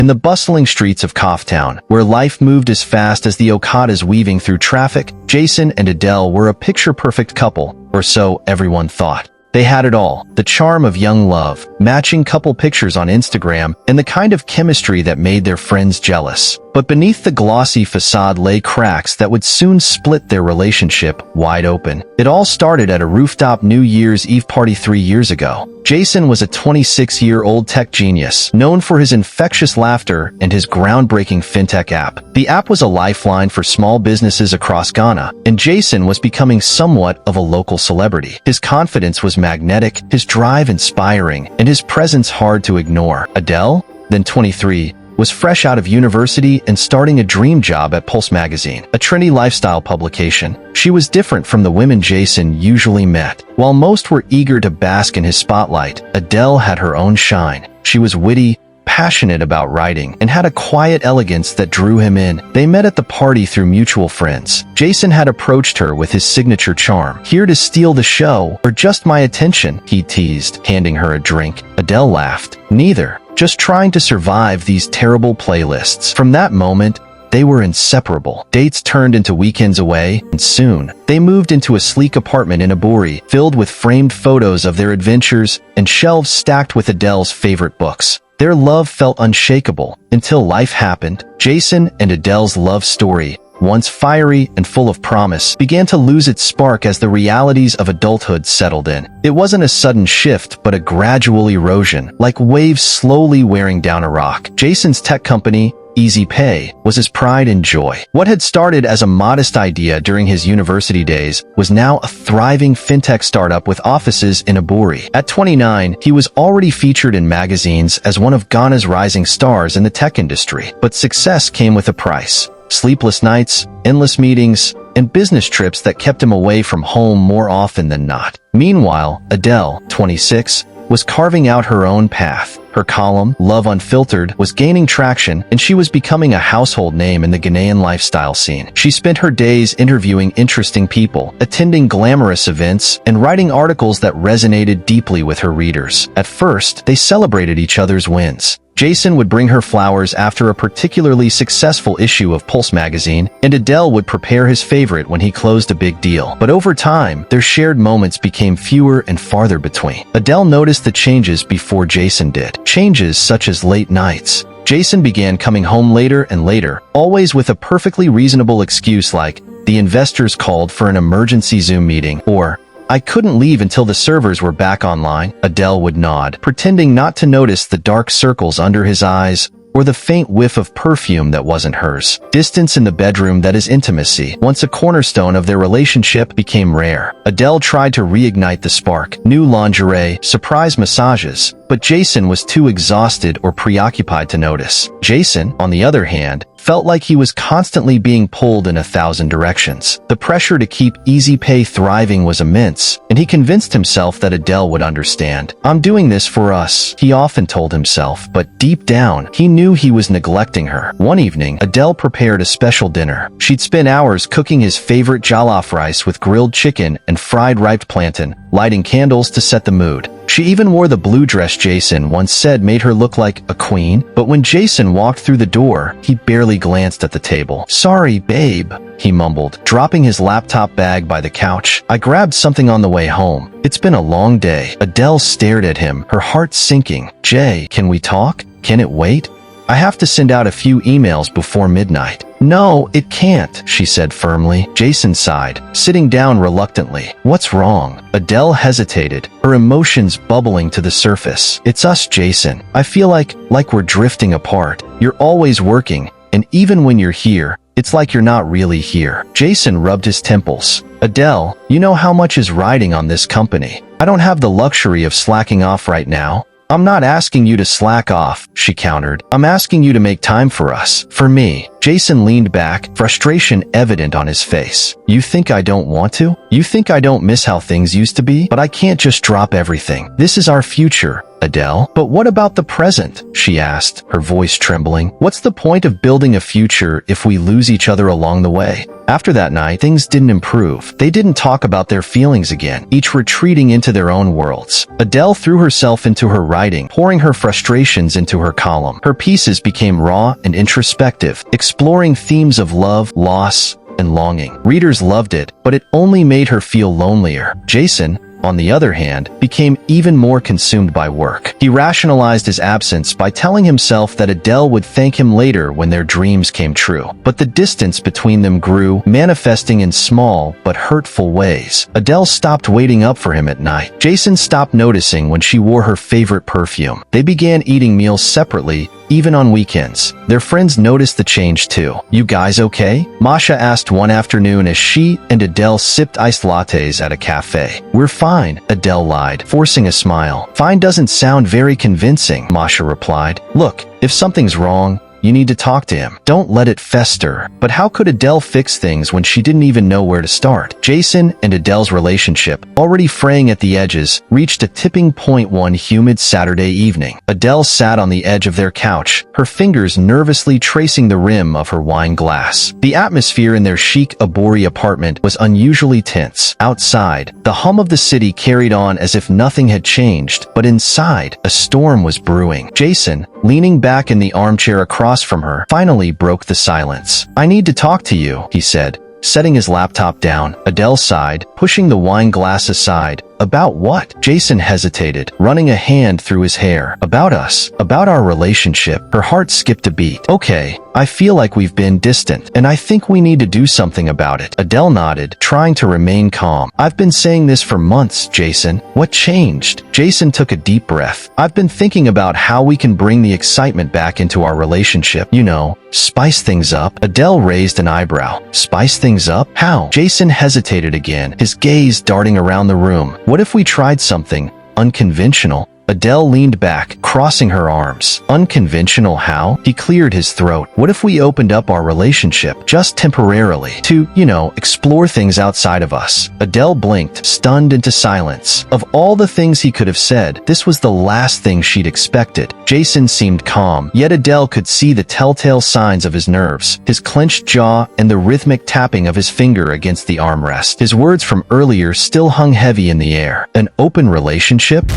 In the bustling streets of Kauftown, where life moved as fast as the Okadas weaving through traffic, Jason and Adele were a picture-perfect couple, or so everyone thought. They had it all: the charm of young love, matching couple pictures on Instagram, and the kind of chemistry that made their friends jealous. But beneath the glossy facade lay cracks that would soon split their relationship wide open. It all started at a rooftop New Year's Eve party 3 years ago. Jason was a 26-year-old tech genius, known for his infectious laughter and his groundbreaking fintech app. The app was a lifeline for small businesses across Ghana, and Jason was becoming somewhat of a local celebrity. His confidence was magnetic, his drive inspiring, and his presence hard to ignore. Adele, then 23, was fresh out of university and starting a dream job at Pulse magazine, a trendy lifestyle publication. She was different from the women Jason usually met. While most were eager to bask in his spotlight, Adele had her own shine. She was witty, passionate about writing, and had a quiet elegance that drew him in. They met at the party through mutual friends. Jason had approached her with his signature charm. "Here to steal the show, or just my attention?" he teased, handing her a drink. Adele laughed. "Neither. Just trying to survive these terrible playlists." From that moment, they were inseparable. Dates turned into weekends away, and soon, they moved into a sleek apartment in Aburi, filled with framed photos of their adventures and shelves stacked with Adele's favorite books. Their love felt unshakable, until life happened. Jason and Adele's love story, once fiery and full of promise, began to lose its spark as the realities of adulthood settled in. It wasn't a sudden shift, but a gradual erosion, like waves slowly wearing down a rock. Jason's tech company, Easy Pay, was his pride and joy. What had started as a modest idea during his university days was now a thriving fintech startup with offices in Aburi. At 29, he was already featured in magazines as one of Ghana's rising stars in the tech industry. But success came with a price: sleepless nights, endless meetings, and business trips that kept him away from home more often than not. Meanwhile, Adele, 26, was carving out her own path. Her column, Love Unfiltered, was gaining traction, and she was becoming a household name in the Ghanaian lifestyle scene. She spent her days interviewing interesting people, attending glamorous events, and writing articles that resonated deeply with her readers. At first, they celebrated each other's wins. Jason would bring her flowers after a particularly successful issue of Pulse magazine, and Adele would prepare his favorite when he closed a big deal. But over time, their shared moments became fewer and farther between. Adele noticed the changes before Jason did. Changes such as late nights. Jason began coming home later and later, always with a perfectly reasonable excuse like, "The investors called for an emergency Zoom meeting," or "I couldn't leave until the servers were back online." Adele would nod, pretending not to notice the dark circles under his eyes, or the faint whiff of perfume that wasn't hers. Distance in the bedroom, that is intimacy, once a cornerstone of their relationship, became rare. Adele tried to reignite the spark. New lingerie, surprise massages, but Jason was too exhausted or preoccupied to notice. Jason, on the other hand, felt like he was constantly being pulled in 1,000 directions. The pressure to keep Easy Pay thriving was immense, and he convinced himself that Adele would understand. "I'm doing this for us," he often told himself, but deep down, he knew he was neglecting her. One evening, Adele prepared a special dinner. She'd spent hours cooking his favorite jollof rice with grilled chicken and fried ripe plantain, lighting candles to set the mood. She even wore the blue dress Jason once said made her look like a queen. But when Jason walked through the door, he barely glanced at the table. "Sorry, babe," he mumbled, dropping his laptop bag by the couch. "I grabbed something on the way home. It's been a long day." Adele stared at him, her heart sinking. "Jay, can we talk? Can it wait? I have to send out a few emails before midnight." "No, it can't," she said firmly. Jason sighed, sitting down reluctantly. "What's wrong?" Adele hesitated, her emotions bubbling to the surface. "It's us, Jason. I feel like we're drifting apart. You're always working, and even when you're here, it's like you're not really here." Jason rubbed his temples. "Adele, you know how much is riding on this company. I don't have the luxury of slacking off right now." "I'm not asking you to slack off," she countered. "I'm asking you to make time for us. For me." Jason leaned back, frustration evident on his face. You think I don't want to? You think I don't miss how things used to be? But I can't just drop everything. This is our future, Adele. But what about the present? She asked, her voice trembling. What's the point of building a future if we lose each other along the way? After that night, things didn't improve. They didn't talk about their feelings again, each retreating into their own worlds. Adele threw herself into her writing, pouring her frustrations into her column. Her pieces became raw and introspective, exploring themes of love, loss, and longing. Readers loved it, but it only made her feel lonelier. Jason, on the other hand, became even more consumed by work. He rationalized his absence by telling himself that Adele would thank him later when their dreams came true. But the distance between them grew, manifesting in small but hurtful ways. Adele stopped waiting up for him at night. Jason stopped noticing when she wore her favorite perfume. They began eating meals separately, even on weekends. Their friends noticed the change too. You guys okay? Masha asked one afternoon as she and Adele sipped iced lattes at a cafe. We're fine, Adele lied, forcing a smile. Fine doesn't sound very convincing, Masha replied. Look, if something's wrong, you need to talk to him. Don't let it fester. But how could Adele fix things when she didn't even know where to start? Jason and Adele's relationship, already fraying at the edges, reached a tipping point one humid Saturday evening. Adele sat on the edge of their couch, her fingers nervously tracing the rim of her wine glass. The atmosphere in their chic Abori apartment was unusually tense. Outside, the hum of the city carried on as if nothing had changed, but inside, a storm was brewing. Jason, leaning back in the armchair across from her, finally broke the silence. I need to talk to you, he said, setting his laptop down. Adele sighed, pushing the wine glass aside. About what? Jason hesitated, running a hand through his hair. About us. About our relationship. Her heart skipped a beat. Okay, I feel like we've been distant, and I think we need to do something about it. Adele nodded, trying to remain calm. I've been saying this for months, Jason. What changed? Jason took a deep breath. I've been thinking about how we can bring the excitement back into our relationship. You know, spice things up. Adele raised an eyebrow. Spice things up? How? Jason hesitated again, his gaze darting around the room. What if we tried something unconventional? Adele leaned back, crossing her arms. Unconventional how? He cleared his throat. What if we opened up our relationship, just temporarily, to, explore things outside of us? Adele blinked, stunned into silence. Of all the things he could have said, this was the last thing she'd expected. Jason seemed calm, yet Adele could see the telltale signs of his nerves, his clenched jaw and the rhythmic tapping of his finger against the armrest. His words from earlier still hung heavy in the air. An open relationship?